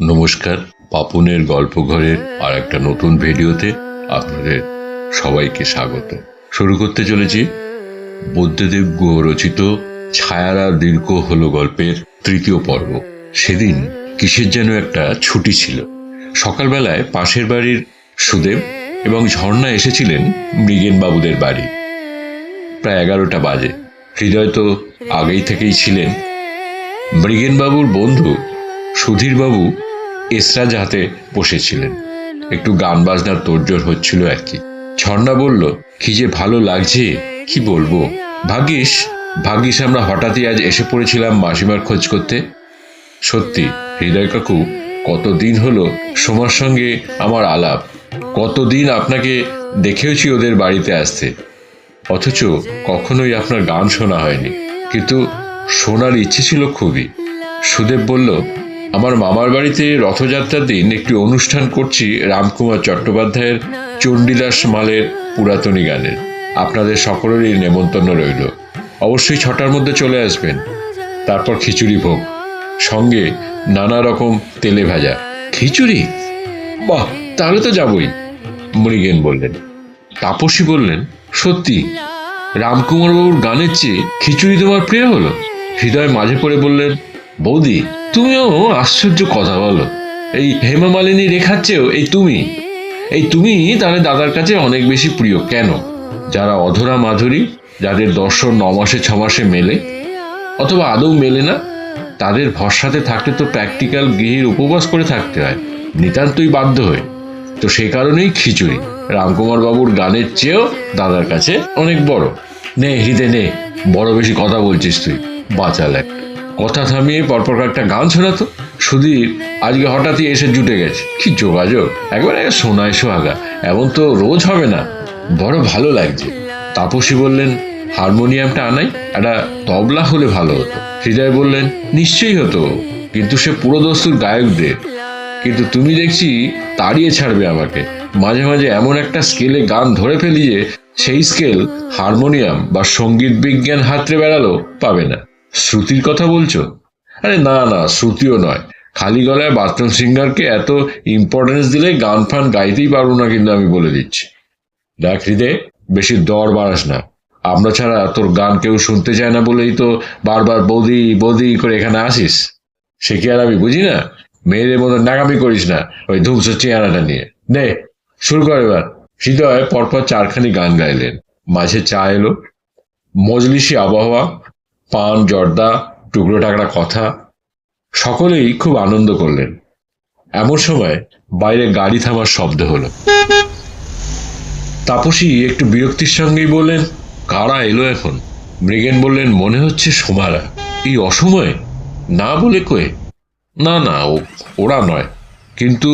নমস্কার, পাপনের গল্প ঘরের আর একটা নতুন ভিডিওতে আপনাদের সবাইকে স্বাগত। শুরু করতে চলেছি বুদ্ধদেব গুহ রচিত ছায়ারা দীর্ঘ হলো গল্পের তৃতীয় পর্ব। সেদিন কিসের যেন একটা ছুটি ছিল। সকালবেলায় পাশের বাড়ির সুদেব এবং ঝর্ণা এসেছিলেন মৃগেন বাবুদের বাড়ি। প্রায় 11টা বাজে। হৃদয় তো আগেই থেকেই ছিলেন। মৃগেন বাবুর বন্ধু সুধীর বাবু এসরাজ হাতে বসেছিলেন। একটু গান বাজনার তোড়জোড় হচ্ছিল আর কি। ঝর্ণা বলল, কি যে ভালো লাগছে, কি বলবো। ভাগ্যিস আমরা হঠাৎই আজ এসে পড়েছিলাম মাসিমার খোঁজ করতে। সত্যি হৃদয় কাকু, কতদিন হলো সোমার সঙ্গে আমার আলাপ, কতদিন আপনাকে দেখেওছি ওদের বাড়িতে আসতে, অথচ কখনোই আপনার গান শোনা হয়নি। কিন্তু শোনার ইচ্ছে ছিল খুবই। সুদেব বলল, আমার মামার বাড়িতে রথযাত্রার দিন একটি অনুষ্ঠান করছি রামকুমার চট্টোপাধ্যায়ের চণ্ডীদাস মালের পুরাতনী গানের। আপনাদের সকলেরই নেমন্তন্ন রইল। অবশ্যই 6টার মধ্যে চলে আসবেন। তারপর খিচুড়ি ভোগ, সঙ্গে নানা রকম তেলে ভাজা। খিচুড়ি? বাহ, তাহলে তো যাবই, মৃগেন বললেন। তাপসী বললেন, সত্যি রামকুমার বাবুর গানের চেয়ে খিচুড়ি তোমার প্রিয় হলো? হৃদয় মাঝে পড়ে বললেন, বৌদি তুমিও আশ্চর্য কথা বলো। এই হেমা মালিনী রেখার চেয়েও এই তুমি তাহলে দাদার কাছে অনেক বেশি প্রিয় কেন? যারা অধরা মাধুরী, যাদের দর্শন 9 মাসে 6 মাসে মেলে, অথবা আদৌ মেলে না, তাদের ভরসাতে থাকতে তো প্র্যাকটিক্যাল গৃহীর উপবাস করে থাকতে হয়, নিতান্তই বাধ্য হয়ে। তো সে কারণেই খিচুড়ি রামকুমার বাবুর গানের চেয়েও দাদার কাছে অনেক বড়। নে হৃদয় নে, বড় বেশি কথা বলছিস তুই, বাঁচাল একটা। কথা থামিয়ে পরপর একটা গান শোনাতো। সুধীর আজকে হঠাৎই এসে জুটে গেছে। কি যোগাযোগ, একবারে সোনায় সোহাগা। এমন তো রোজ হবে না, বড় ভালো লাগছে। তাপসী বললেন, হারমোনিয়ামটা আনাই, একটা তবলা হলে ভালো হতো। হৃদয় বললেন, নিশ্চয়ই হতো, কিন্তু সে পুরোদস্তুর গায়কদের। কিন্তু তুমি দেখছি তাড়িয়ে ছাড়বে আমাকে। মাঝে মাঝে এমন একটা স্কেলে গান ধরে ফেলি যে সেই স্কেল হারমোনিয়াম বা সঙ্গীত বিজ্ঞান হাতড়ে বেড়ালো পাবে না। শ্রুতির কথা বলছো? আরে না না, শ্রুতিও নয়। খালি গলায় বাথরুম সিঙ্গারকে এত ইম্পর্টেন্স দিলে গান ফান গাইতেই পারবো না, কিন্তু আমি বলে দিচ্ছি। দেখ হৃদয়, বেশি দর বাড়াস না। আমরা ছাড়া তোর গান কেউ শুনতে চায় না বলেই তো বারবার বৌদি বৌদি করে এখানে আসিস। সে কি আর আমি বুঝি না? মেয়েদের মতো নাকামি করিস না ওই ধূমস চেহারাটা নিয়ে। নে শুরু কর এবার। হৃদয় পরপর 4খানি গান গাইলেন। মাঝে চা এলো, মজলিসি আবহাওয়া, পান জর্দা, টুকরো টাকরা কথা। সকলেই খুব আনন্দ করলেন। এমন সময় বাইরে গাড়ি থামার শব্দ হলো। তাপসী একটু বিরক্তির সঙ্গেই বললেন, কারা এলো এখন? মৃগেন বললেন, মনে হচ্ছে সোমারা। এই অসময়ে? না বলে কয়ে? না না, ওরা নয়। কিন্তু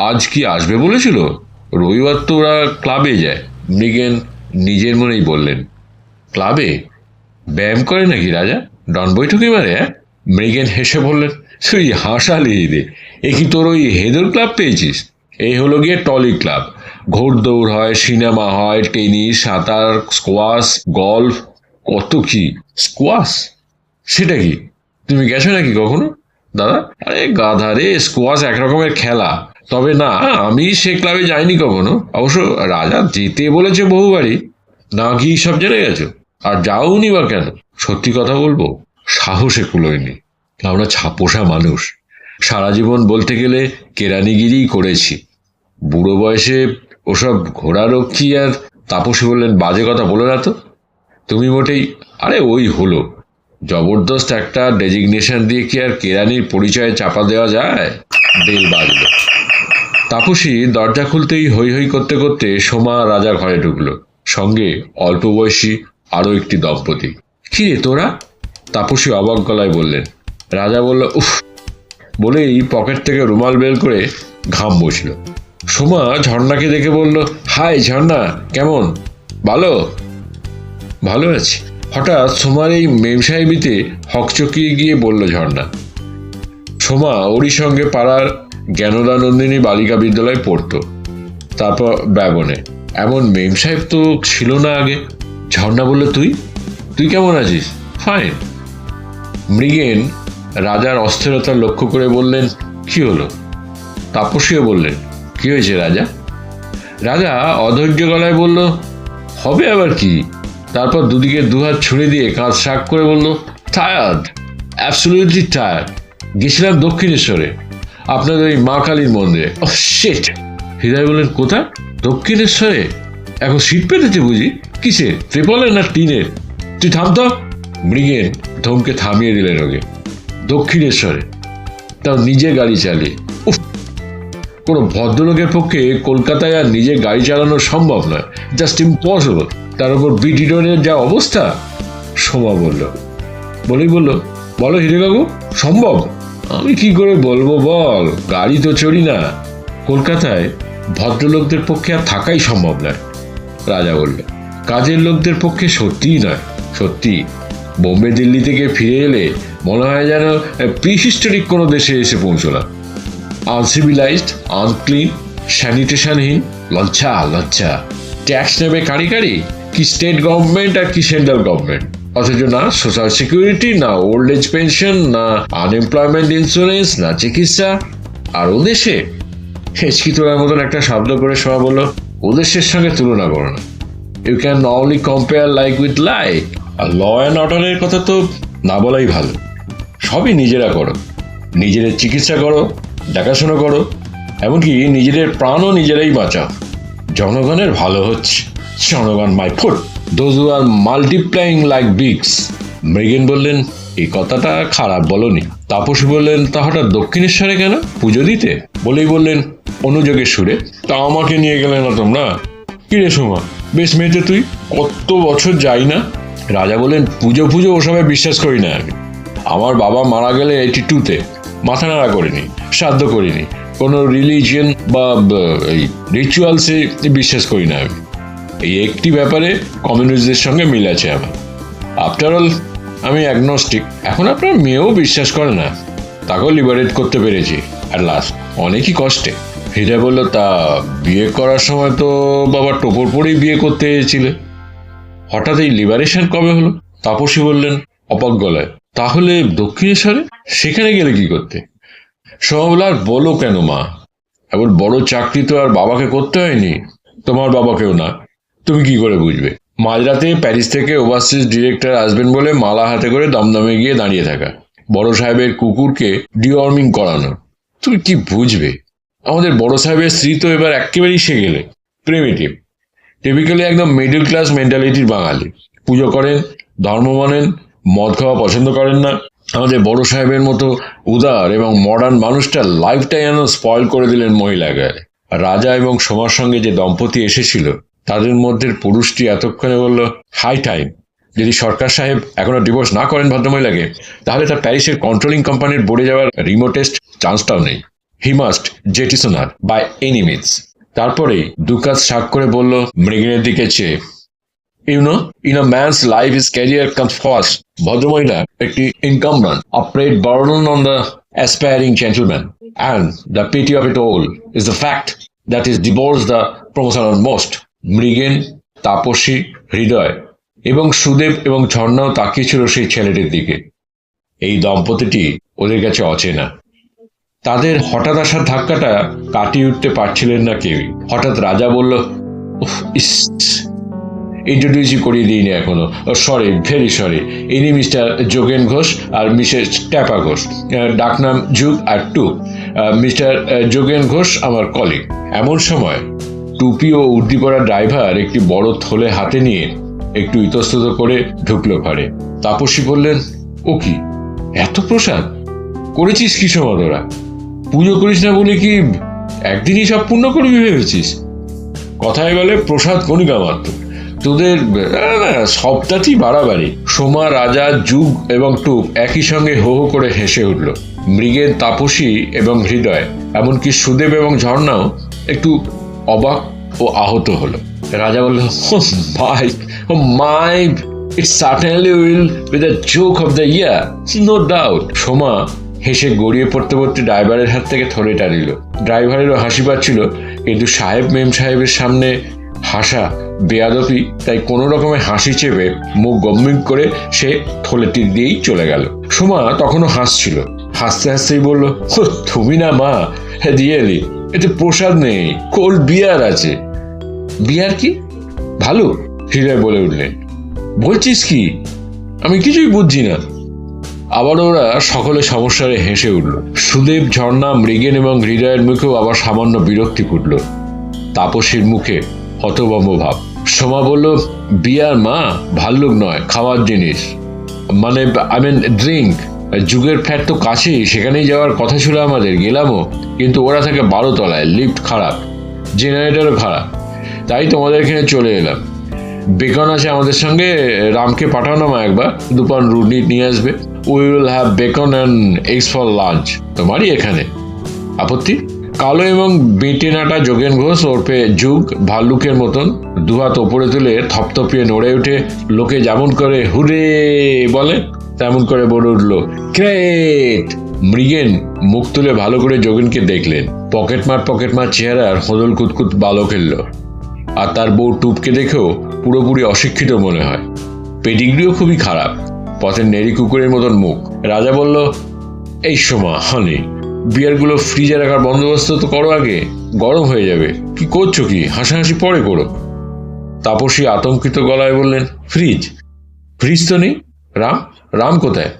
আজ কি আসবে বলেছিল? রবিবার তো ওরা ক্লাবে যায়। মৃগেন নিজের মনেই বললেন, ক্লাবে? ব্যায়াম করে নাকি রাজা? ডন বৈঠকি মারে? হ্যাঁ? মৃগেন হেসে বললেন, তুই হাসালি রে। এ কি তোর ওই হেদর ক্লাব পেয়েছিস? এই হলো গিয়ে টলি ক্লাব। ঘোড়দৌড় হয়, সিনেমা হয়, টেনিস, সাঁতার, স্কোয়াশ, গলফ, কত কি। স্কোয়াশ? সেটা কি? তুমি গেছো নাকি কখনো? দাদা, আরে গাধা রে, স্কোয়াশ একরকমের খেলা। তবে না, আমি সে ক্লাবে যাইনি কখনো। অবশ্য রাজা যেতে বলেছে বহুবারই। না গিয়ে সব জেনে গেছো? আর যাওনি বা কেন? সত্যি কথা বলবো, সাহসে কুলোয়নি। আমরা ছাপোষা মানুষ। সারা জীবন বলতে গেলে কেরানিগিরি করেছি। বুড়ো বয়সে ওসব ঘোড়ারক্ষী আর। তাপসী বললেন, বাজে কথা বলে না তো। তুমি মোটেই। আরে ওই হলো, জবরদস্ত একটা ডেজিগনেশন দিয়ে কি আর কেরানির পরিচয় চাপা দেওয়া যায়? বেল বাজল। তাপসী দরজা খুলতেই হৈ হৈ করতে করতে সোমা রাজা ঘরে ঢুকলো, সঙ্গে অল্প বয়সী আরো একটি দম্পতি। কি রে তোরা? তাপসী অবাক গলায় বললেন। রাজা বলল, উফ, বলেই পকেট থেকে রুমাল বের করে ঘাম বসল। সোমা ঝর্ণাকে দেখে বলল, হাই ঝর্ণা, কেমন? ভালো? ভালো আছি। হঠাৎ সোমার এই মেমসাহেবিতে হকচকিয়ে গিয়ে বলল ঝর্ণা। সোমা ওরই সঙ্গে পাড়ার জ্ঞানদানন্দিনী বালিকা বিদ্যালয়ে পড়তো, তারপর ব্যবনে। এমন মেমসাহেব তো ছিল না আগে। ঝর্ণা বলল, তুই তুই কেমন আছিস? ফাইন। মৃগেন রাজার অস্থিরতা লক্ষ্য করে বললেন, কি হলো? তাপসীও বললেন, কি হয়েছে রাজা? রাজা অধৈর্য গলায় বলল, হবে আবার কি? তারপর দুদিকে দুহাত ছুড়ে দিয়ে কাঁধ শাক করে বলল, টায়ার্ড, অ্যাবসলিউটলি টায়ার্ড। গেছিলাম দক্ষিণেশ্বরে, আপনাদের ওই মা কালীর মন্দিরে। ও শিট! হৃদয় বললেন, কোথায়? দক্ষিণেশ্বরে? এখন সিট পেতেছে বুঝি? কিসে, ত্রিপলের না টিনের? তুই থামত। মৃগেন ধমকে থামিয়ে দিলেন ওকে। দক্ষিণেশ্বরে, তাও নিজে গাড়ি চালিয়ে। উফ! কোনো ভদ্রলোকের পক্ষে কলকাতায় আর নিজে গাড়ি চালানো সম্ভব নয়, জাস্ট ইম্পসিবল। তার উপর বিটি রোডের যা অবস্থা। সোমা বলল, বলেই বলল, বলো হিরেবাবু, সম্ভব? আমি কি করে বলবো বল, গাড়ি তো চড়ি না। কলকাতায় ভদ্রলোকদের পক্ষে আর থাকাই সম্ভব নয়। রাজা বলল, কাজের লোকদের পক্ষে সত্যিই নয়, সত্যি। বোম্বে দিল্লি থেকে ফিরে এলে মনে হয় যেন প্রিহিস্টোরিক কোনো দেশে এসে পৌঁছলাম। আনসিভিলাইজড, আনক্লিন, স্যানিটেশনহীন, লজ্জা লজ্জা। ট্যাক্স নেবে কারি কারি, কি স্টেট গভর্নমেন্ট আর কি সেন্ট্রাল গভর্নমেন্ট, অথচ না সোশ্যাল সিকিউরিটি, না ওল্ড এজ পেনশন, না আনএমপ্লয়মেন্ট ইন্স্যুরেন্স, না চিকিৎসা। আর ও দেশে, হেঁচকি তোলার মতন একটা শব্দ করে শোয়া বলল, ও দেশের সঙ্গে তুলনা করো না। You can only compare like with like. আর ল অ্যান্ড অর্ডারের কথা তো না বলাই ভালো। সবই নিজেরা করো, নিজেদের চিকিৎসা করো, দেখাশোনা করো, এমনকি নিজেদের প্রাণও নিজেরাই বাঁচাও। জনগণের ভালো হচ্ছে, জনগণ my foot, those who are multiplying like pigs. Mrigen বললেন, এই কথাটা খারাপ বলনি। তাপসী বললেন, তা হঠাৎ দক্ষিণেশ্বরে কেন, পুজো দিতে? বলেই বললেন অনুযোগের সুরে, তা আমাকে নিয়ে গেলে না তোমরা? কিরে সোমা, বেশ মেয়েতে তুই, কত বছর যাই না। রাজা বললেন, পুজো পুজো ওসবে বিশ্বাস করি না আমি। আমার বাবা মারা গেলে 82-তে, মাথা নাড়া করিনি, শ্রাদ্ধ করিনি, কোনো রিলিজিয়ন বা এই রিচুয়ালসে বিশ্বাস করি না আমি। এই একটি ব্যাপারে কমিউনিস্টদের সঙ্গে মিল আছে আমার। আফটার অল আমি অ্যাগনস্টিক। এখন আপনার মেয়েও বিশ্বাস করে না, তাকেও লিবারেট করতে পেরেছি অ্যাট লাস্ট, অনেকই কষ্টে। হৃদয় বলল, তা বিয়ে করার সময় তো বাবা টোপর পরেই বিয়ে করতে এসেছিলে, হঠাৎ এই লিবারেশন কবে হলো? তাপসী বললেন অবাক গলায়, তাহলে দক্ষিণেশ্বরে সেখানে গেলে কি করতে? সোমা, আর বলো কেন মা, এবার বড় চাকরি তো আর বাবাকে করতে হয়নি, তোমার বাবাকেও না। তুমি কি করে বুঝবে? মাঝরাতে প্যারিস থেকে ওভারসিজ ডিরেক্টর আসবেন বলে মালা হাতে করে দমদমে গিয়ে দাঁড়িয়ে থাকা, বড় সাহেবের কুকুরকে ডিওয়ার্মিং করানো, তুমি কি বুঝবে? আমাদের বড় সাহেবের স্ত্রী তো এবার একেবারেই সে গেলে প্রিমিটিভ, টিপিক্যালি একদম মিডল ক্লাস মেন্টালিটির বাঙালি। পুজো করেন, ধর্ম মানেন, মদ খাওয়া পছন্দ করেন না। আমাদের বড় সাহেবের মতো উদার এবং মডার্ন মানুষটা লাইফটাই যেন স্পয়েল করে দিলেন মহিলাকে। রাজা এবং সোমার সঙ্গে যে দম্পতি এসেছিল তাদের মধ্যে পুরুষটি এতক্ষণে বলল, হাই টাইম। যদি সরকার সাহেব এখনো ডিভোর্স না করেন ভদ্রমহিলাকে, তাহলে তার প্যারিসের কন্ট্রোলিং কোম্পানির বোর্ডে যাওয়ার রিমোটেস্ট চান্সটাও নেই। He must jettison her by any means. তারপরে দুকাজ শাক করে বলল মৃগেনের দিকে চেয়ে, You know, in a man's life, his career comes first. ভদ্রমহিলা একটি incumbent, a great burden on the aspiring gentleman. And the pity of it all is the fact that his divorce the promotion most. Mrigen, Tapasi, হৃদয় এবং সুদেব এবং ঝর্ণাও তাকিয়েছিল সেই ছেলেটির দিকে। এই দম্পতিটি ওদের কাছে অচেনা। তাদের হঠাৎ আসার ধাক্কাটা কাটিয়ে উঠতে পারছিলেন না কেউই। হঠাৎ রাজা বলল, ইস, ইন্ট্রোডিউসই করিয়ে দিইনি এখনো, সরি, ভেরি সরি। ইনি মিস্টার যোগেন ঘোষ আর মিসেস ট্যাপা ঘোষ, ডাকনাম যুগ আর টু। মিস্টার যোগেন ঘোষ আমার কলিগ। এমন সময় টুপি ও উর্দি পরা ড্রাইভার একটি বড় থলে হাতে নিয়ে একটু ইতস্তত করে ঢুকলো ঘরে। তাপসী বললেন, ও কি, এত প্রসাদ করেছিস কি সময়? তোরা পুজো করিস না বলে কি একদিনই সব পূর্ণ করবি ভেবেছিস? কথায় বলে প্রসাদ কণিকা মাত্র, তোদের সবটাতেই বাড়াবাড়ি। সোমা, রাজা, যুগ এবং টুক একই সঙ্গে হো হো করে হেসে উঠল। মৃগের, তাপসী এবং হৃদয়, এমনকি সুদেব এবং ঝর্ণাও একটু অবাক ও আহত হলো। রাজা বলল, my it certainly will be the joke of the year, no doubt. সোমা হেসে গড়িয়ে পড়তে পড়তে ড্রাইভারের হাত থেকে থলেটা নিল। ড্রাইভারেরও হাসি পাচ্ছিল, কিন্তু সাহেব মেম সাহেবের সামনে হাসা বেয়াদপি, তাই কোনো রকমের হাসি চেপে মুখ গম্ভীর করে সে থলেটি দিয়েই চলে গেল। সোমা তখনও হাসছিল, হাসতে হাসতেই বলল, তুমি না মা, দিয়ে এলি, এতে প্রসাদ নেই, কোল্ড বিয়ার আছে। বিয়ার কি? ভালো, হৃদয় বলে উঠলেন। বলছিস কি? আমি কিছুই বুঝছি না। আবার ওরা সকলে সমস্যারে হেসে উঠল। সুদেব, ঝর্ণা, মৃগেন এবং হৃদয়ের মুখেও আবার সামান্য বিরক্তি ফুটল। তাপসীর মুখে হতভম্ব ভাব। সোমা বলল, বিয়ার মা, ভাল্লুক নয়, খাওয়ার জিনিস, মানে আই মিন ড্রিঙ্ক। যুগের ফ্ল্যাট তো কাছেই, সেখানেই যাওয়ার কথা ছিল আমাদের, গেলামও, কিন্তু ওরা থাকে 12 তলায়, লিফট খারাপ, জেনারেটরও খারাপ, তাই তোমাদের এখানে চলে এলাম। বেকন আছে আমাদের সঙ্গে, রামকে পাঠানো মা একবার 2 পাউন্ড রুটি নিয়ে আসবে। We will have beacon and eggs for lunch. তোমারই এখানে আপত্তি? কালো এবং বেটে নাটা যোগেন ঘোষ ওরফে যুগ ভাল্লুকের মতন দুহাত ওপরে তুলে থপথপিয়ে নড়ে উঠে লোকে যেমন করে হুরে বলে তেমন করে বলে উঠল, গ্রেট। মৃগেন মুখ তুলে ভালো করে যোগেনকে দেখলেন। পকেটমার চেহারার হোদল কুতকুত বালক এল, আর তার বউ টুপকে দেখেও পুরোপুরি অশিক্ষিত মনে হয়। পেডিগ্রিও খুবই খারাপ, পথের নেড়ি কুকুরের মতন মুখ। রাজা বলল, এই সোমা, হানি, বিয়ারগুলো ফ্রিজে রাখার বন্দোবস্ত তো করো আগে, গরম হয়ে যাবে। কি করছো কি? হাসাহাসি পরে করো। তাপসী আতঙ্কিত গলায় বললেন, ফ্রিজ তো নেই। রাম কোথায়?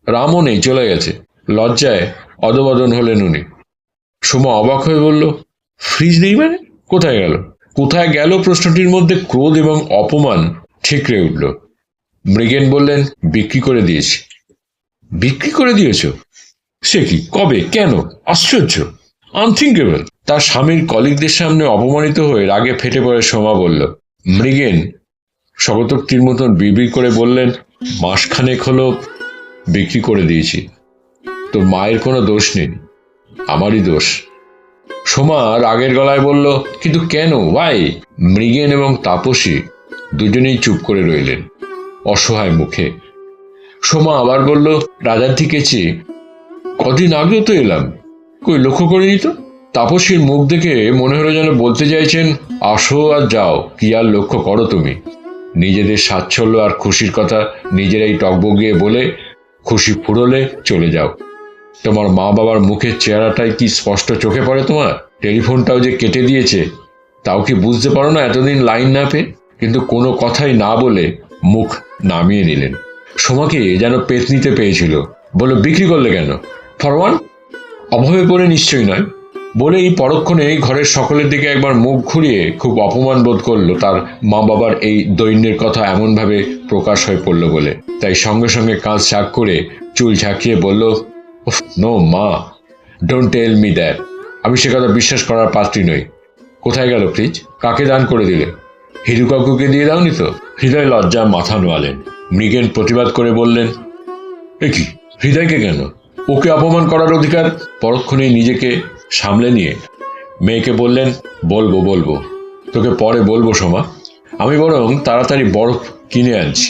রামও নেই, চলে গেছে। লজ্জায় অধবদন হলেন উনি। সোমা অবাক হয়ে বলল, ফ্রিজ নেই মানে? কোথায় গেল প্রশ্নটির মধ্যে ক্রোধ এবং অপমান ঠিকরে উঠল। মৃগেন বললেন, বিক্রি করে দিয়েছি। বিক্রি করে দিয়েছ? সে কি, কবে, কেন? আশ্চর্য, আনথিঙ্কেবল। তার স্বামীর কলিগদের সামনে অপমানিত হয়ে রাগে ফেটে পড়ে সোমা বলল। মৃগেন স্বগতোক্তির মতন বিড়বিড় করে বললেন, মাসখানেক হলো বিক্রি করে দিয়েছি। তোর মায়ের কোনো দোষ নেই, আমারই দোষ। সোমা রাগের গলায় বলল, কিন্তু কেন, ওয়াই? মৃগেন এবং তাপসী দুজনেই চুপ করে রইলেন অসহায় মুখে। সোমা আবার বলল, রাজার দিকেছি, কদিন আগেও তো এলাম, কই লক্ষ্য করিনি তো। তাপসীর মুখ দেখে মনে হলো যেন বলতে চাইছেন, আসো আর যাও, কি আর লক্ষ্য করো তুমি? নিজেদের সাচ্ছল্য আর খুশির কথা নিজেরাই টকবগিয়ে বলে খুশি ফুরলে চলে যাও। তোমার মা বাবার মুখের চেহারাটাই কি স্পষ্ট চোখে পড়ে তোমার? টেলিফোনটাও যে কেটে দিয়েছে, তাও কি বুঝতে পারো না এতদিন লাইন না পেয়ে? কিন্তু কোনো কথাই না বলে মুখ নামিয়ে নিলেন। সোমাকে যেন পেতনিতে পেয়েছিল। বলে, বিক্রি করলে কেন? ফরওয়ান? অভাবে পড়ে নিশ্চয়ই নয়। বলেই পরক্ষণে ঘরের সকলের দিকে একবার মুখ ঘুরিয়ে খুব অপমান বোধ করলো তার মা বাবার এই দৈন্যের কথা এমনভাবে প্রকাশ হয়ে পড়ল বলে। তাই সঙ্গে সঙ্গে কাঁধ শাক করে চুল ঝাঁকিয়ে বলল, নো মা, ডোন্ট টেল মি দ্যাট। আমি সে কথা বিশ্বাস করার পাত্রী নই। কোথায় গেল ফ্রিজ? কাকে দান করে দিলে? হিরু কাকুকে দিয়ে দাওনি তো? হৃদয় লজ্জা মাথা নোয়ালেন। মৃগেন প্রতিবাদ করে বললেন, এ কি, হৃদয়কে কেন? ওকে অপমান করার অধিকার? পরক্ষণেই নিজেকে সামলে নিয়ে মেয়েকে বললেন, বলবো, তোকে পরে বলবো সোমা। আমি বরং তাড়াতাড়ি বরফ কিনে আনছি।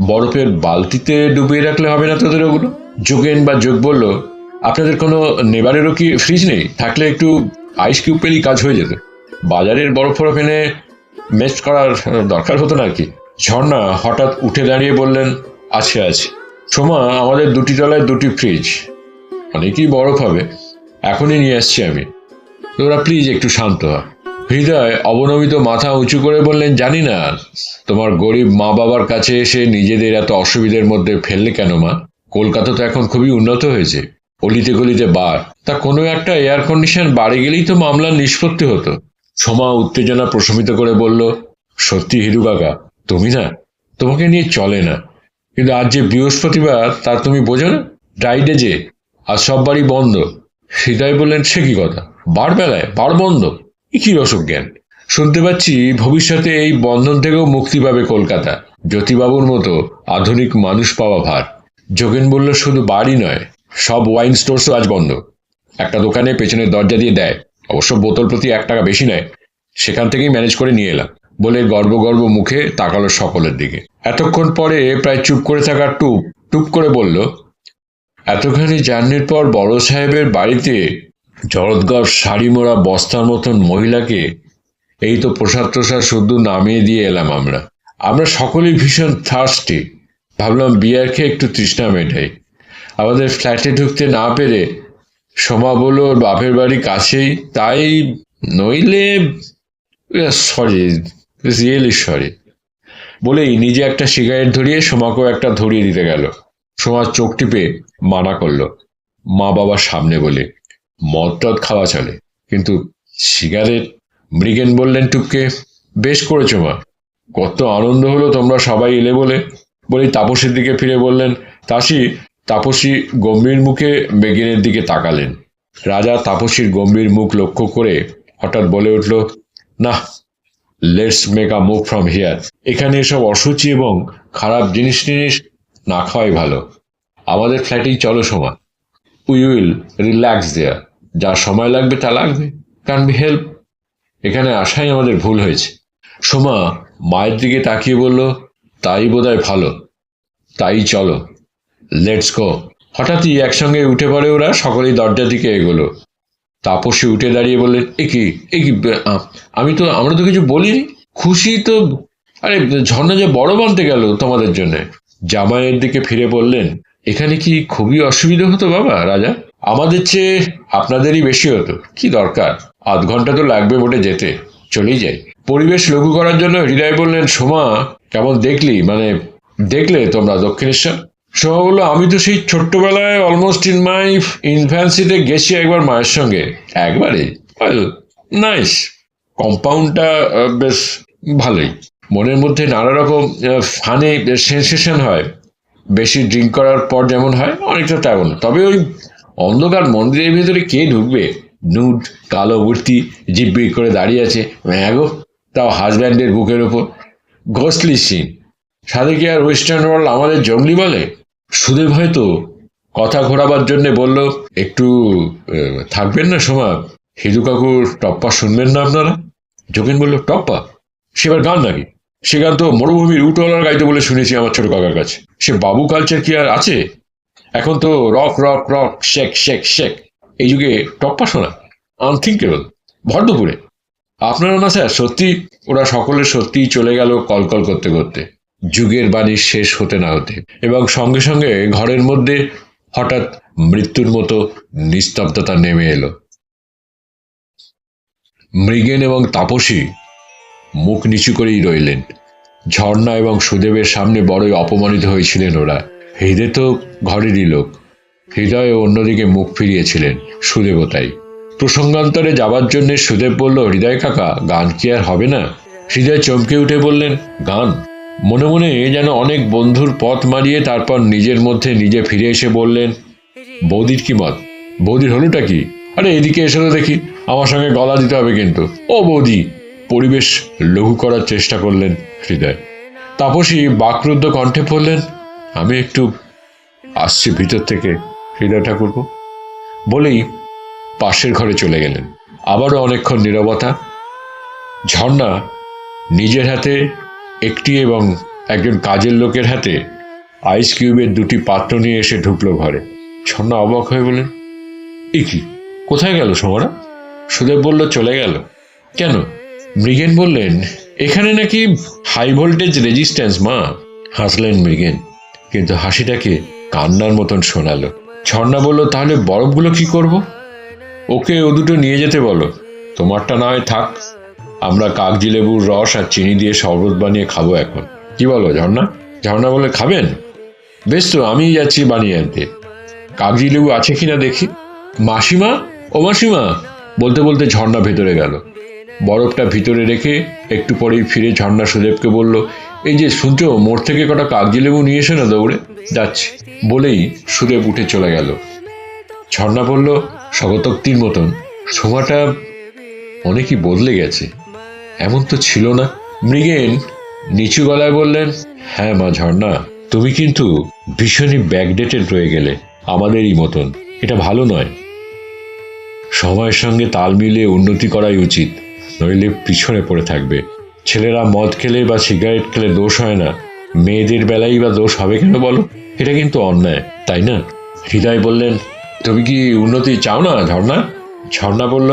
বরফের বালতিতে ডুবিয়ে রাখলে হবে না তোদের ওগুলো? যোগেন বা যোগ বলল, আপনাদের কোনো নেবারেরও কি ফ্রিজ নেই? থাকলে একটু আইস কিউব পেলেই কাজ হয়ে যেত। বাজারের বরফ ফরফ এনে মেস্ট করার দরকার হতো না কি? ঝর্ণা হঠাৎ উঠে দাঁড়িয়ে বললেন, আছে। সোমা, আমাদের 2টি তলায় 2টি ফ্রিজ, অনেকই বরফ হবে, এখনই নিয়ে আসছি আমি। তোরা প্লিজ একটু শান্ত হ। হৃদয় অবনমিত মাথা উঁচু করে বললেন, জানি না তোমার গরিব মা বাবার কাছে এসে নিজেদের এত অসুবিধার মধ্যে ফেললে কেন মা। কলকাতা তো এখন খুবই উন্নত হয়েছে, অলিতে গলিতে বার, তা কোনো একটা এয়ার কন্ডিশন বাড়ি গেলেই তো মামলার নিষ্পত্তি হতো। সোমা উত্তেজনা প্রশমিত করে বলল, সত্যি হিরু কাকা, তুমি না, তোমাকে নিয়ে চলে না। কিন্তু আজ যে বৃহস্পতিবার, তা তুমি বোঝো না? ফ্রাইডে যে, আজ সব বাড়ি বন্ধ। হৃদয় বললেন, সে কি কথা, বার বেলায় বার বন্ধ? কি রসক জ্ঞান! শুনতে পাচ্ছি ভবিষ্যতে এই বন্ধন থেকেও মুক্তি পাবে কলকাতা। জ্যোতিবাবুর মতো আধুনিক মানুষ পাওয়া ভার। যোগেন বলল, শুধু বাড়ি নয়, সব ওয়াইন স্টোরসও আজ বন্ধ। একটা দোকানে পেছনের দরজা দিয়ে দেয়, অবশ্য বোতল প্রতি 1 টাকা বেশি নেয়, সেখান থেকেই ম্যানেজ করে নিয়ে এলাম। বলে গর্ব মুখে তাকালো সকলের দিকে। এতক্ষণ পরে প্রায় চুপ করে থাকা টুপ করে বলল, এতখানি জার্নির পর বড় সাহেবের বাড়িতে জরদগর শাড়ি মোড়া বস্তার মতন মহিলাকে এই তো প্রসাদ শুদ্ধ নামিয়ে দিয়ে এলাম। আমরা সকলেই ভীষণ থার্স্টি। ভাবলাম বিয়ার খেয়ে একটু তৃষ্ণা মেটাই। আমাদের ফ্ল্যাটে ঢুকতে না পেরে সোমা বলল ওর বাপের বাড়ি কাছেই, তাই নইলে সরি, রিয়েলি সরি বলেই নিজে একটা সিগারেট ধরিয়ে সোমাকেও একটা ধরিয়ে দিতে গেল। সোমার চোখ টিপে মানা করলো, মা বাবার সামনে বলে মদ টদ খাওয়া চলে, কিন্তু সিগারেট। মৃগেন বললেন টুককে, বেশ করেছো মা, কত আনন্দ হলো তোমরা সবাই এলে বলে। বলেই তাপসীর দিকে ফিরে বললেন, তাপসী গম্ভীর মুখে মৃগেনের দিকে তাকালেন। রাজা তাপসীর গম্ভীর মুখ লক্ষ্য করে হঠাৎ বলে উঠল, না, let's make a move from here. এখানে এসব অসুচি এবং খারাপ জিনিস না খাওয়াই ভালো। আমাদের ফ্ল্যাটেই চলো সোমা, উই উইল রিল্যাক্স দেয়ার। যা সময় লাগবে তা লাগবে, ক্যান বি হেল্প। এখানে আসাই আমাদের ভুল হয়েছে। সোমা মায়ের দিকে তাকিয়ে বলল, তাই বোধহয় ভালো, তাই চলো, লেটস গো। হঠাৎই একসঙ্গে উঠে পড়ে ওরা, সকলেই দরজার দিকে এগোলো। তাপসী উঠে দাঁড়িয়ে বললেন, এ কি আমরা তো কিছু বলিনি। খুশি তো, আরে ঝর্ণা যে বড় বানতে গেল তোমাদের জন্য। জামাইয়ের দিকে ফিরে বললেন, এখানে কি খুবই অসুবিধা হতো বাবা রাজা? আমাদের চেয়ে আপনাদেরই বেশি হতো, কি দরকার, আধ ঘন্টা তো লাগবে মোটে যেতে, চলেই যাই। পরিবেশ লঘু করার জন্য হৃদয় বললেন, সোমা কেমন দেখলে তোমরা দক্ষিণেশ্বর? সোমা বলল, আমি তো সেই ছোট্টবেলায় অলমোস্ট ইন মাই ইনফ্যান্সিতে গেছি একবার মায়ের সঙ্গে, একবারে। নাইস, কম্পাউন্ডটা বেশ ভালোই, মনের মধ্যে নানা রকম ফানি সেন্সেশন হয়, বেশি ড্রিঙ্ক করার পর যেমন হয় অনেকটা তেমন। তবে ওই অন্ধকার মন্দিরের ভেতরে কে ঢুকবে? নুড কালো মূর্তি জিব্বি করে দাঁড়িয়ে আছে, ম্যাগো, তাও হাজব্যান্ডের বুকের ওপর, ঘোস্টলি সিন। সাথে কি আর ওয়েস্টার্ন ওয়ার্ল্ড আমাদের জঙ্গলি বলে? সুদেব হয়তো কথা ঘোরাবার জন্য বলল, একটু থাকবেন না সোমা, হিদু কাকুর টপ্পা শুনবেন না আপনারা? যোগেন বলল, টপ্পা? সেবার গান নাকি? সে গান তো মরুভূমির উটোলার গাইতে বলে শুনেছি আমার ছোট কাকার কাছে। সে বাবু কালচার কি আর আছে? এখন তো rock rock rock shake shake shake. এই যুগে টপ্পা শোনা আনথিঙ্কেবল, ভরদুপুরে। আপনারা না স্যার, সত্যি? ওরা সকলে সত্যিই চলে গেল কলকল করতে করতে, যুগের বাণী শেষ হতে না হতে, এবং সঙ্গে সঙ্গে ঘরের মধ্যে হঠাৎ মৃত্যুর মতো নিস্তব্ধতা নেমে এলো। মৃগেন এবং তাপসী মুখ নিচু করেই রইলেন। ঝর্ণা এবং সুদেবের সামনে বড়ই অপমানিত হয়েছিলেন ওরা। হৃদয় তো ঘরেরই লোক, হৃদয় অন্যদিকে মুখ ফিরিয়েছিলেন, সুদেবও তাই। প্রসঙ্গান্তরে যাবার জন্য সুদেব বলল, হৃদয় কাকা, গান কি আর হবে না? হৃদয় চমকে উঠে বললেন, গান? মনে মনে যেন অনেক বন্ধুর পথ মারিয়ে তারপর নিজের মধ্যে নিজে ফিরে এসে বললেন, বৌদির কি মত? বৌদির হলোটা কি? আরে এদিকে এসে তো দেখি, আমার সঙ্গে গলা দিতে হবে কিন্তু। ও বৌদি! পরিবেশ লঘু করার চেষ্টা করলেন হৃদয়। তাপসী বাকরুদ্ধ কণ্ঠে বললেন, আমি একটু আসছি ভিতর থেকে হৃদয় ঠাকুরপো, বলেই পাশের ঘরে চলে গেলেন। আবারও অনেকক্ষণ নীরবতা। ঝর্ণা নিজের হাতে একটি এবং একজন কাজের লোকের হাতে আইস কিউবের দুটি পাত্র নিয়ে এসে ঢুকলো ঘরে। ঝর্ণা অবাক হয়ে বলেন, এ কি, কোথায় গেল সোমরা? সুদেব বলল, চলে গেল। কেন? মৃগেন বললেন, এখানে নাকি হাই ভোল্টেজ রেজিস্ট্যান্স মা। হাসলেন মৃগেন, কিন্তু হাসিটাকে কান্নার মতন শোনালো। ঝর্ণা বলল, তাহলে বরফগুলো কি করব? ওকে ও দুটো নিয়ে যেতে বলো, তোমারটা না হয় থাক, আমরা কাগজি লেবুর রস আর চিনি দিয়ে শরবত বানিয়ে খাবো এখন। কি বলো ঝর্ণা? ঝর্ণা বলে, খাবেন? বেশ তো, আমিই যাচ্ছি বানিয়ে আনতে। কাগজি লেবু আছে কিনা দেখি। মাসিমা, ও মাসিমা, বলতে বলতে ঝর্ণা ভেতরে গেল। বরফটা ভিতরে রেখে একটু পরেই ফিরে ঝর্ণা সুদেবকে বলল, এই যে শুনছো, মোড় থেকে কটা কাগজি লেবু নিয়ে এসো না দৌড়ে। যাচ্ছি। বলেই সুদেব উঠে চলে গেল। ঝর্ণা বলল স্বগতোক্তির মতন, সোমাটা অনেকই বদলে গেছে, এমন তো ছিল না। মৃগেন নিচু গলায় বললেন, হ্যাঁ মা ঝর্ণা, তুমি কিন্তু ভীষণই ব্যাকডেটেড রয়ে গেলে, আমাদেরই মতন। এটা ভালো নয়। সময়ের সঙ্গে তাল মিলিয়ে উন্নতি করাই উচিত, নইলে পিছনে পড়ে থাকবে। ছেলেরা মদ খেলে বা সিগারেট খেলে দোষ হয় না, মেয়েদের বেলাই বা দোষ হবে কেন বলো? এটা কিন্তু অন্যায়, তাই না? হৃদয় বললেন, তুমি কি উন্নতি চাও না ঝর্ণা? ঝর্ণা বলল,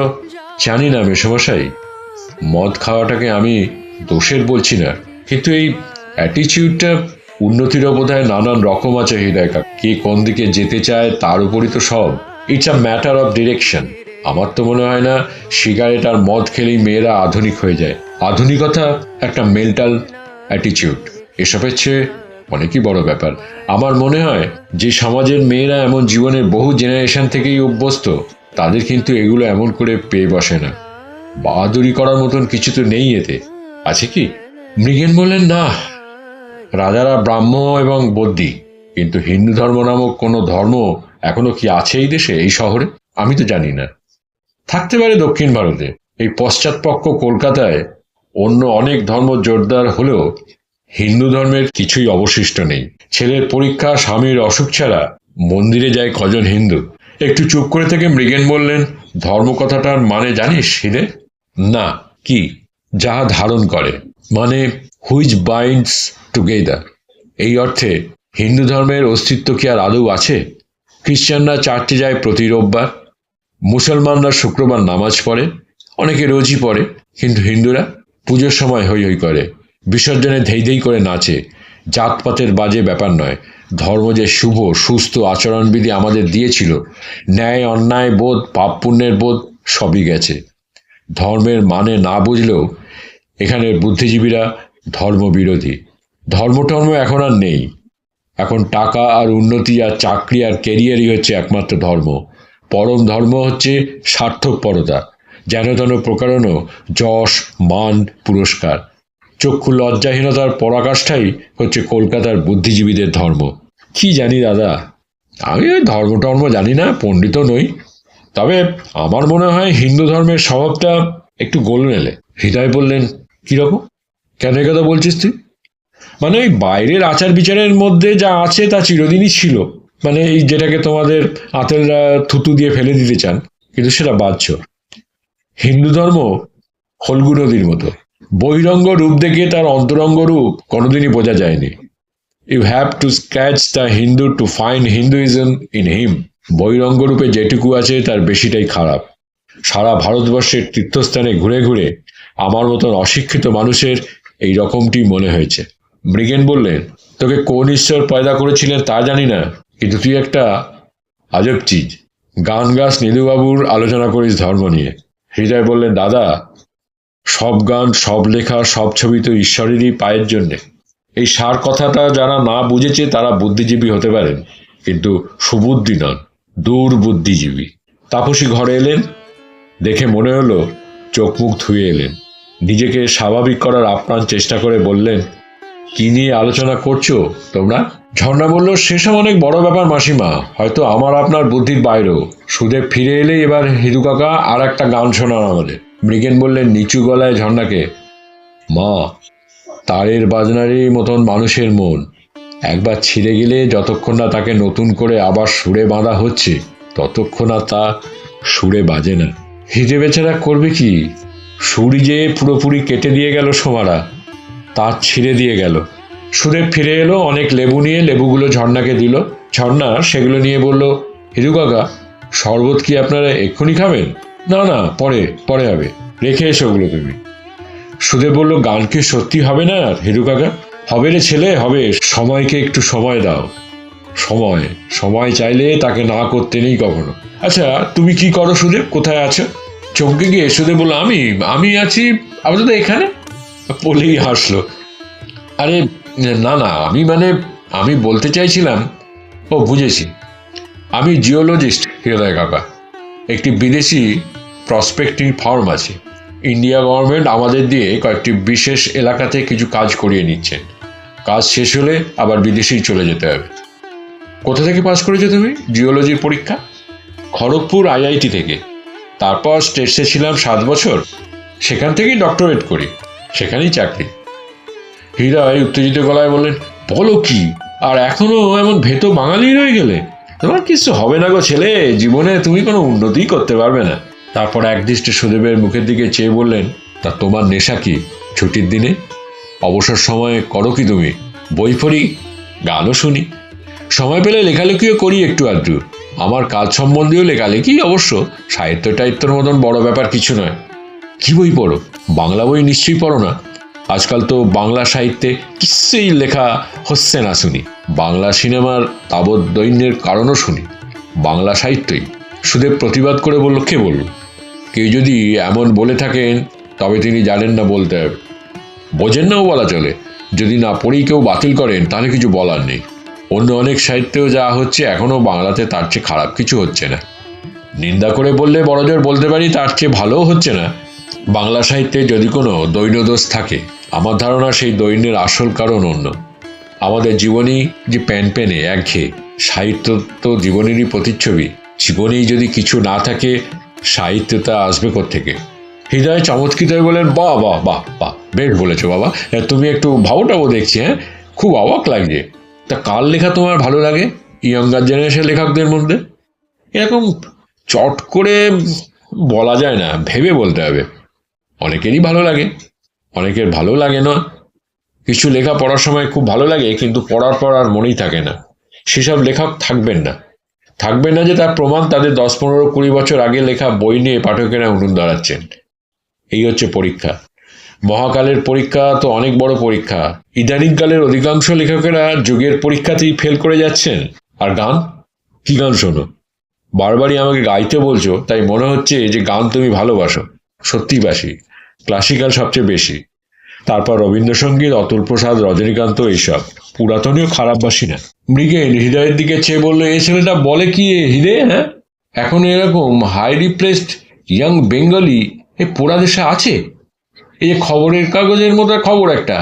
জানি না মেসোমশাই, মদ খাওয়াটাকে আমি দোষের বলছি না, কিন্তু এই অ্যাটিচিউডটা উন্নতিরও বোধহয় নানান রকম আছে হৃদয় কাকা। কে কোন দিকে যেতে চায় তার উপরই তো সব। It's a matter of direction. আমার তো মনে হয় না সিগারেট আর মদ খেলেই মেয়েরা আধুনিক হয়ে যায়। আধুনিকতা একটা মেন্টাল অ্যাটিটিউড, এসবের চেয়ে অনেকই বড় ব্যাপার। আমার মনে হয় যে সমাজের মেয়েরা এমন জীবনের বহু জেনারেশন থেকেই অভ্যস্ত, তাদের কিন্তু এগুলো এমন করে পেয়ে বসে না। বাহাদুরি করার মতন কিছু তো নেই এতে, আছে কি? মৃগেন বললেন, না, রাজারা ব্রাহ্ম এবং বৌদ্ধি, কিন্তু হিন্দু ধর্ম নামক কোনো ধর্ম এখনো কি আছে এই দেশে, এই শহরে? আমি তো জানি না। থাকতে পারে দক্ষিণ ভারতে, এই পশ্চাৎপক্ষ কলকাতায় অন্য অনেক ধর্ম জোরদার হলেও হিন্দু ধর্মের কিছুই অবশিষ্ট নেই। ছেলের পরীক্ষা, স্বামীর অসুখ ছাড়া মন্দিরে যায় কজন হিন্দু? একটু চুপ করে থেকে মৃগেন বললেন, ধর্ম কথাটার মানে জানিস হিরে? না, কি? যাহা ধারণ করে, মানে হুইচ বাইন্ডস টুগেদার। এই অর্থে হিন্দু ধর্মের অস্তিত্ব কি আর আদৌ আছে? খ্রিস্টানরা চার্চে যায় প্রতি রোববার, মুসলমানরা শুক্রবার নামাজ পড়ে, অনেকে রোজই পড়ে, কিন্তু হিন্দুরা পুজোর সময় হৈ হৈ করে, বিসর্জনে ধেই ধেই করে নাচে। জাতপাতের বাজে ব্যাপার নয়, ধর্ম যে শুভ সুস্থ আচরণবিধি আমাদের দিয়েছিল, ন্যায় অন্যায় বোধ, পাপ পুণ্যের বোধ সবই গেছে। ধর্মের মানে না বুঝলেও এখানের বুদ্ধিজীবীরা ধর্মবিরোধী। ধর্ম এখন আর নেই। এখন টাকা আর উন্নতি আর চাকরি আর ক্যারিয়ারই হচ্ছে একমাত্র ধর্ম। পরম ধর্ম হচ্ছে স্বার্থপরতা, যেন তেন প্রকারণ, যশ, মান, পুরস্কার। চক্ষু লজ্জাহীনতার পরাকাষ্ঠাই হচ্ছে কলকাতার বুদ্ধিজীবীদের ধর্ম। কি জানি দাদা, আমি ওই ধর্ম জানি না, পণ্ডিতও নই। তবে আমার মনে হয় হিন্দু ধর্মের স্বভাবটা একটু গোলমেলে। হৃদয় বললেন, কিরকম? কেন কথা বলছিস তুই? মানে ওই বাইরের আচার বিচারের মধ্যে যা আছে তা চিরদিনই ছিল, মানে এই যেটাকে তোমাদের আতেলরা থুতু দিয়ে ফেলে দিতে চান, কিন্তু সেটা বাহ্য। হিন্দু ধর্ম ফল্গু নদীর মতো, বহিরঙ্গ রূপ দেখে তার অন্তরঙ্গ রূপ কোনোদিনই বোঝা যায়নি। You have to scratch the Hindu to find Hinduism in him. বহিরঙ্গ রূপে যেটুকু আছে তার বেশিটাই খারাপ। সারা ভারতবর্ষের তীর্থস্থানে ঘুরে ঘুরে আমার মতন অশিক্ষিত মানুষের এই রকমটি মনে হয়েছে। মৃগেন বললেন, তোকে কোন ঈশ্বর পয়দা করেছিলেন তা জানি না, কিন্তু তুই একটা আজব চিজ। গান গাস নীলুবাবুর, আলোচনা করিস ধর্ম নিয়ে। হৃদয় বললেন, দাদা, সব গান, সব লেখা, সব ছবি তো ঈশ্বরেরই পায়ের জন্যে। এই সার কথাটা যারা না বুঝেছে তারা বুদ্ধিজীবী হতে পারেন, কিন্তু সুবুদ্ধি নন, দুর্বুদ্ধিজীবী। তাপসী ঘরে এলেন, দেখে মনে হলো চোখ মুখ ধুয়ে এলেন। নিজেকে স্বাভাবিক করার আপ্রাণ চেষ্টা করে বললেন, কি নিয়ে আলোচনা করছো তোমরা? ঝর্ণা বলল, সেসব অনেক বড় ব্যাপার মাসিমা, হয়তো আমার আপনার বুদ্ধির বাইরেও। সুদেব ফিরে এলেই এবার হিদু কাকা আর একটা গান শোনান আমাদের। মৃগেন বললেন নিচু গলায় ঝর্ণাকে, মা, তারের বাজনারই মতন মানুষের মন, একবার ছিঁড়ে গেলে যতক্ষণ না তাকে নতুন করে আবার সুরে বাঁধা হচ্ছে ততক্ষণ আর তা সুরে বাজে না। হিদে বেচারা করবে কি? সুরি যে পুরোপুরি কেটে দিয়ে গেল সোমারা, তার ছিঁড়ে দিয়ে গেল। সুদেব ফিরে এলো অনেক লেবু নিয়ে, লেবুগুলো ঝর্ণাকে দিল। ঝর্ণা সেগুলো নিয়ে বলল, হিদু কাকা, শরবত কি আপনারা এক্ষুনি খাবেন? না না, পরে পরে হবে, রেখে এসো ওগুলো তুমি। সুদেব বলল, গান কি সত্যি হবে না হিদু কাকা? হবে রে ছেলে, হবে। সময়কে একটু সময় দাও। সময় সময় চাইলে তাকে না করতে নেই কখনো। আচ্ছা, তুমি কি করো সুদেব? কোথায় আছো? চমকে গিয়ে সুদেব বলল, আমি আছি আপাতত এখানে। বলেই হাসলো। আরে না না, আমি বলতে চাইছিলাম, ও বুঝেছি, আমি জিওলজিস্ট হৃদয় কাকা। একটি বিদেশি প্রসপেক্টিং ফার্ম আছে। ইন্ডিয়া গভর্নমেন্ট আমাদের দিয়ে কয়েকটি বিশেষ এলাকাতে কিছু কাজ করিয়ে নিচ্ছেন। কাজ শেষ হলে আবার বিদেশেই চলে যেতে হবে। কোথা থেকে পাস করেছো তুমি জিওলজির পরীক্ষা? খড়গপুর আইআইটি থেকে। তারপর স্টেটসে ছিলাম 7 বছর, সেখান থেকেই ডক্টরেট করি, সেখানেই চাকরি। হৃদয় উত্তেজিত গলায় বললেন, বলো কি? আর এখনো এমন ভেতো বাঙালি রয়ে গেলে? তোমার কিছু হবে না গো ছেলে, জীবনে তুমি কোনো উন্নতিই করতে পারবে না। তারপর একদৃষ্টে সুদেবের মুখের দিকে চেয়ে বললেন, তা তোমার নেশা কি? ছুটির দিনে অবসর সময়ে করো কি তুমি? বই পড়ি, গানও শুনি, সময় পেলে লেখালেখিও করি একটু আধটু। আমার কাজ সম্বন্ধীয় লেখালেখি, অবশ্য সাহিত্য টাহিত্যর মতন বড় ব্যাপার কিছু নয়। কি বই পড়ো? বাংলা বই নিশ্চয়ই পড়ো না? আজকাল তো বাংলা সাহিত্যে কিছুই লেখা হচ্ছে না শুনি। বাংলা সিনেমার তাবৎ দৈন্যের কারণও শুনি। বাংলা সাহিত্যই। সুদেব প্রতিবাদ করে বলল, কে বলল? কেউ যদি এমন বলে থাকেন তবে তিনি জানেন না বলতে হবে। বোঝেন নাও বলা চলে। যদি না পড়েই কেউ বাতিল করেন তাহলে কিছু বলার নেই। অন্য অনেক সাহিত্যেও যা হচ্ছে এখনও বাংলাতে তার চেয়ে খারাপ কিছু হচ্ছে না। নিন্দা করে বললে বড়জোর বলতে পারি তার চেয়ে ভালোও হচ্ছে না। বাংলা সাহিত্যে যদি কোনো দৈন্যদোষ থাকে, আমার ধারণা সেই দৈন্যের আসল কারণ অন্য। আমাদের জীবনী যে প্যানপ্যানে একঘেয়ে। সাহিত্য তো জীবনেরই প্রতিচ্ছবি। জীবনেই যদি কিছু না থাকে, সাহিত্যটা আসবে কোত্থেকে? হৃদয় চমৎকৃত হয়ে বলেন, বাহ বাহ বাহ বাহ, বেশ বলেছো বাবা। তুমি একটু ভাবোটাবো দেখছি। হ্যাঁ, খুব অবাক লাগছে। তা কার লেখা তোমার ভালো লাগে ইয়ঙ্গার জেনারেশন লেখকদের মধ্যে? এরকম চট করে বলা যায় না, ভেবে বলতে হবে। অনেকেরই ভালো লাগে, অনেকের ভালো লাগে না। কিছু লেখা পড়ার সময় খুব ভালো লাগে, কিন্তু পড়ার পর আর মনেই থাকে না। সেসব লেখক থাকবেন না। থাকবেন না যে তার প্রমাণ তাদের 10, 15, 20 বছর আগে লেখা বই নিয়ে পাঠকেরা উনুন দাঁড়াচ্ছেন। এই হচ্ছে পরীক্ষা। মহাকালের পরীক্ষা তো অনেক বড় পরীক্ষা। ইদানিংকালের অধিকাংশ লেখকেরা যুগের পরীক্ষাতেই ফেল করে যাচ্ছেন। আর গান? কি গান শোনো? বারবারই আমাকে গাইতে বলছো, তাই মনে হচ্ছে যে গান তুমি ভালোবাসো। সত্যি বাসি। ক্লাসিক্যাল সবচেয়ে বেশি, তারপর রবীন্দ্রসঙ্গীত, অতুল প্রসাদ, রজনীকান্ত, এইসব। পুরাতনীয় খারাপ বাসি না। মৃগেন হৃদয়ের দিকে চেয়ে বললো, এই ছেলেটা বলে কি হৃদয়? হ্যাঁ, এখন এরকম হাই রিপ্রেসড ইয়াং বেঙ্গলি এ পোড়া দেশে আছে? এই যে খবরের কাগজের মতো খবর একটা।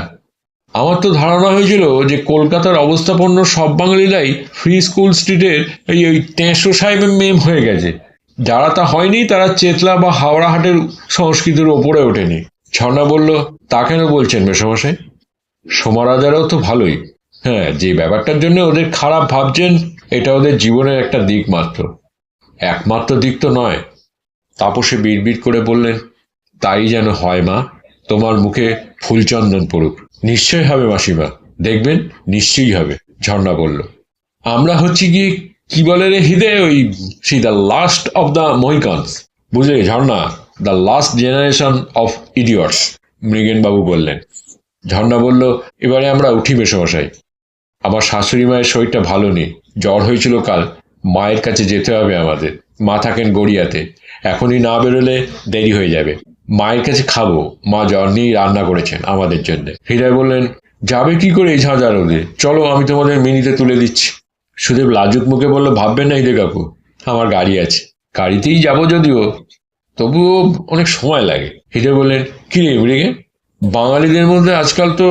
আমার তো ধারণা হয়েছিল যে কলকাতার অবস্থাপন্ন সব বাঙালিরাই ফ্রি স্কুল স্ট্রিটের ওই 63 সাহেবের মেম হয়ে গেছে। যারা তা হয়নি তারা চেতলা বা হাওড়া হাটের সংস্কৃতির ওপরে ওঠেনি। ঝর্ণা বলল, তা কেন বলছেন মেসোমশাই? সোমারাজারাও তো ভালোই। হ্যাঁ, যে ব্যাপারটার জন্য ওদের খারাপ ভাবছেন এটা ওদের জীবনের একটা দিক মাত্র। একমাত্র দিক তো নয়। তাপসে বিড়বিড় করে বললেন, তাই যেন হয় মা। তোমার মুখে ফুলচন্দন পড়ুক। নিশ্চয় হবে মাসিমা, দেখবেন নিশ্চয়ই হবে। ঝর্ণা বলল, আমরা হচ্ছি গিয়ে কি বলে রে হৃদয়, see the last of the Mohicans. বুঝলে ঝর্ণা, the last generation of idiots, মৃগেনবাবু বললেন। ঝর্ণা বলল, এবারে আমরা উঠি মেসোমশাই। আমার শাশুড়ি মায়ের শরীরটা ভালো নেই, জ্বর হয়েছিল কাল। মায়ের কাছে যেতে হবে আমাদের। মা থাকেন গড়িয়াতে। এখনই না বেরোলে দেরি হয়ে যাবে। মায়ের কাছে খাবো। মা জ্বর নিয়েই রান্না করেছেন আমাদের জন্য। হৃদয় বললেন, যাবে কি করে এই ঝাঁঝা রোদে? চলো, আমি তোমাদের মিনিতে তুলে দিচ্ছি। সুদেব লাজুক মুখে বলল, ভাববেন না হৃদয় কাকু, আমার গাড়ি আছে। গাড়িতেই যাবো যদিও, তবুও অনেক সময় লাগে। হৃদয় বললেন, কি রে মৃগে, বাঙালিদের মধ্যে আজকাল তো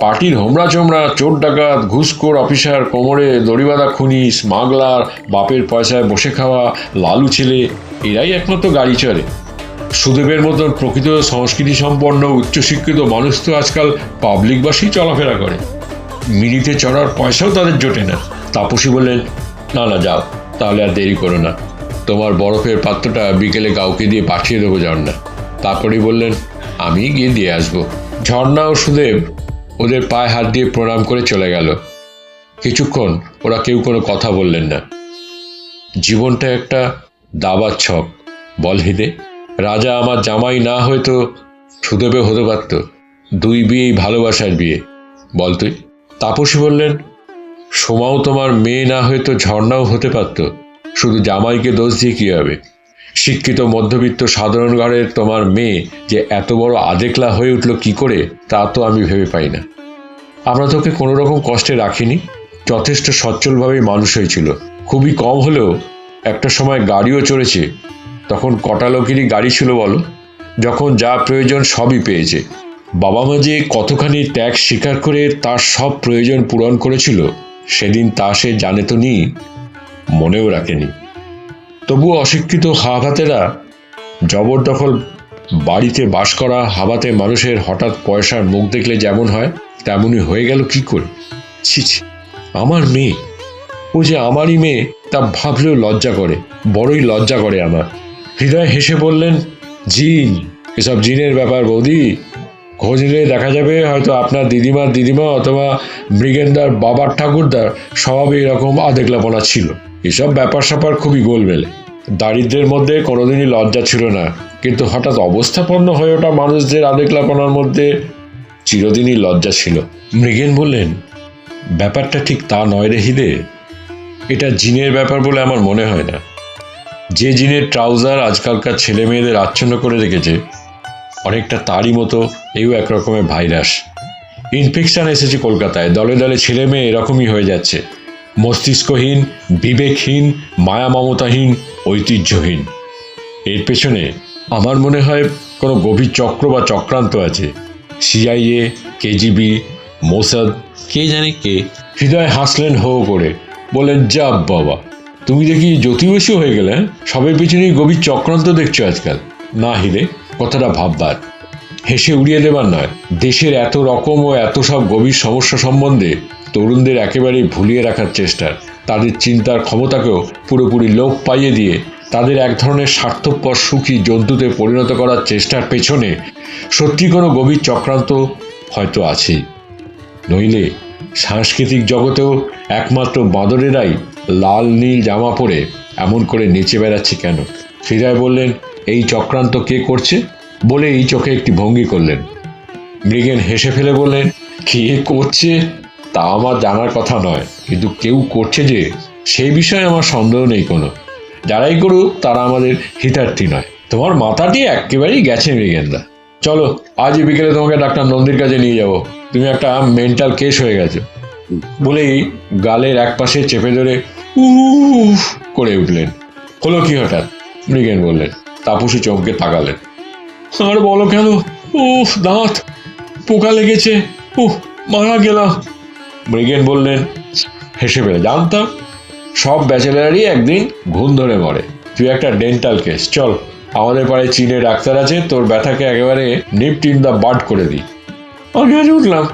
পার্টির হোমরা চোমরা, চোর ডাকাত, ঘুষখোর অফিসার, কোমরে দড়িবাঁধা খুনি, স্মাগলার, বাপের পয়সায় বসে খাওয়া লালু ছেলে, এরাই একমাত্র গাড়ি চড়ে। সুদেবের মতন প্রকৃত সংস্কৃতি সম্পন্ন উচ্চশিক্ষিত মানুষ তো আজকাল পাবলিক বাসেই চলাফেরা করে। মিনিতে চড়ার পয়সাও তাদের জোটে না। তাপসী বললেন, না না, যাও, তাহলে আর দেরি করো না। তোমার বরফের পাত্রটা বিকেলে কাউকে দিয়ে পাঠিয়ে দেবো ঝর্ণা। তারপরেই বললেন, আমি গিয়ে দিয়ে আসবো। ঝর্ণা ও সুদেব ওদের পায়ে হাত দিয়ে প্রণাম করে চলে গেল। কিছুক্ষণ ওরা কেউ কোনো কথা বললেন না। জীবনটা একটা দাবার ছক, বল হৃদে। রাজা আমার জামাই না হয়তো সুদেবে হতে পারত। 2 বিয়েই ভালোবাসার বিয়ে, বল তুই। তাপসী বললেন, সোমাও তোমার মেয়ে না হয়তো ঝর্ণাও হতে পারত। শুধু জামাইকে দোষ দিয়ে কী হবে? শিক্ষিত মধ্যবিত্ত সাধারণ ঘরের তোমার মেয়ে যে এত বড় আদেকলা হয়ে উঠল কি করে, তা তো আমি ভেবে পাই না। আমরা তোকে কোনো রকম কষ্টে রাখিনি। যথেষ্ট সচ্ছলভাবেই মানুষ হয়েছিল। খুবই কম হলেও একটা সময় গাড়িও চড়েছে। তখন কটা লোকেরই গাড়ি ছিল বলো? যখন যা প্রয়োজন সবই পেয়েছে। বাবা মা যে কতখানি ত্যাগ স্বীকার করে তার সব প্রয়োজন পূরণ করেছিল, সেদিন তা সে জানে তো নি, মনেও রাখেনি। তবুও অশিক্ষিত হাবাতেরা জবরদখল বাড়িতে বাস করা হাবাতে মানুষের হঠাৎ পয়সার মুখ দেখলে যেমন হয় তেমনই হয়ে গেল কি করে? ছি ছি, আমার মেয়ে, ও যে আমারই মেয়ে তা ভাবলেও লজ্জা করে, বড়ই লজ্জা করে আমার। হৃদয় হেসে বললেন, জিন, এসব জিনের ব্যাপার বৌদি। খোঁজ নিলে দেখা যাবে হয়তো আপনার দিদিমা অথবা মৃগেন্দার বাবার ঠাকুরদার স্বভাবে এরকম আদেকলাপনা ছিল। এসব ব্যাপার স্যাপার খুবই গোলমেলে। দারিদ্রের মধ্যে কোনোদিনই লজ্জা ছিল না, কিন্তু হঠাৎ অবস্থাপন্ন হয়ে ওঠা মানুষদের আদেকলাপনার মধ্যে চিরদিনই লজ্জা ছিল। মৃগেন বললেন, ব্যাপারটা ঠিক তা নয় রে হিদে, এটা জিনের ব্যাপার বলে আমার মনে হয় না। যে জিনের ট্রাউজার আজকালকার ছেলে মেয়েদের আচ্ছন্ন করে রেখেছে, অনেকটা তারই মতো এও একরকমের ভাইরাস। ইনফেকশন এসেছে কলকাতায়, দলে দলে ছেলে মেয়ে এরকমই হয়ে যাচ্ছে, মস্তিষ্কহীন, বিবেকহীন, মায়া মমতাহীন, ঐতিহ্যহীন। এর পেছনে আমার মনে হয় কোনো গভীর চক্র বা চক্রান্ত আছে। সিআইএ, কেজিবি, মোসাদ, কে জানে কে। হৃদয় হাসলেন হো করে, বললেন, যা বাবা, তুমি দেখি জ্যোতিবেশী হয়ে গেলে। সবের পিছনেই গভীর চক্রান্ত দেখছো আজকাল। না হিরে, কথাটা ভাববার, হেসে উড়িয়ে দেবার নয়। দেশের এত রকম ও এত সব গভীর সমস্যা সম্বন্ধে তরুণদের একেবারেই ভুলিয়ে রাখার চেষ্টার, তাদের চিন্তার ক্ষমতাকেও পুরোপুরি লোপ পাইয়ে দিয়ে তাদের এক ধরনের স্বার্থপর সুখী জন্তুতে পরিণত করার চেষ্টার পেছনে সত্যি কোনো গভীর চক্রান্ত হয়তো আছেই। নইলে সাংস্কৃতিক জগতেও একমাত্র বাঁদরেরাই লাল নীল জামা পরে এমন করে নেচে বেড়াচ্ছে কেন? হৃদয় বললেন, এই চক্রান্ত কে করছে? বলে এই চোখে একটি ভঙ্গি করলেন। মৃগেন হেসে ফেলে বললেন, কে করছে তা আমার জানার কথা নয়, কিন্তু কেউ করছে যে, সেই বিষয়ে আমার সন্দেহ নেই কোনো। যারাই করুক তারা আমাদের হিতার্থী নয়। তোমার মাথাটি একেবারেই গেছে মৃগেনদা। চলো, আজই বিকেলে তোমাকে ডাক্তার নন্দীর কাছে নিয়ে যাব। তুমি একটা মেন্টাল কেস হয়ে গেছো। বলেই গালের এক পাশে চেপে ধরে উফ করে উঠলেন। হলো কি হঠাৎ? মৃগেন বললেন। তাপসী চমকে তাকালেন। আর বলো কেন? উফ, দাঁত পোকা লেগেছে, উফ, মারা গেলাম। মৃগেন বললেন হেসে ফেলে, জানতাম সব ব্যাচেলারই একদিন ঘুম ধরে মরে। তুই একটা ডেন্টাল কেস, চল আমাদের পাড়ায় চীনে ডাক্তার আছে, তোর ব্যথাকে একেবারে নিপট ইন দ্য বাড করে দিই। আমি আজ উঠলাম,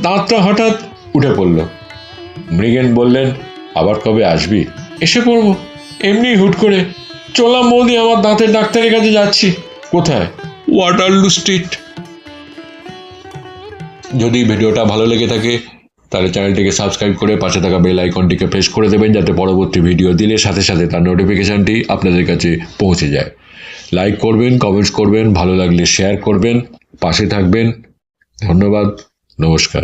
দাঁতটা হঠাৎ উঠে পড়ল। মৃগেন বললেন, আবার কবে আসবি? এসে পড়বো, এমনি হুট করে। চললাম বৌদি, আমার দাঁতের ডাক্তারের কাছে যাচ্ছি। কোথায়? Waterloo street. যদি ভিডিওটা ভালো লেগে থাকে তাহলে চ্যানেলটিকে সাবস্ক্রাইব করে পাশে থাকা বেল আইকনটিকে প্রেস করে দেবেন, যাতে পরবর্তী ভিডিও দিলে সাথে সাথে তার নোটিফিকেশানটি আপনাদের কাছে পৌঁছে যায়। লাইক করবেন, কমেন্টস করবেন, ভালো লাগলে শেয়ার করবেন, পাশে থাকবেন। ধন্যবাদ, নমস্কার।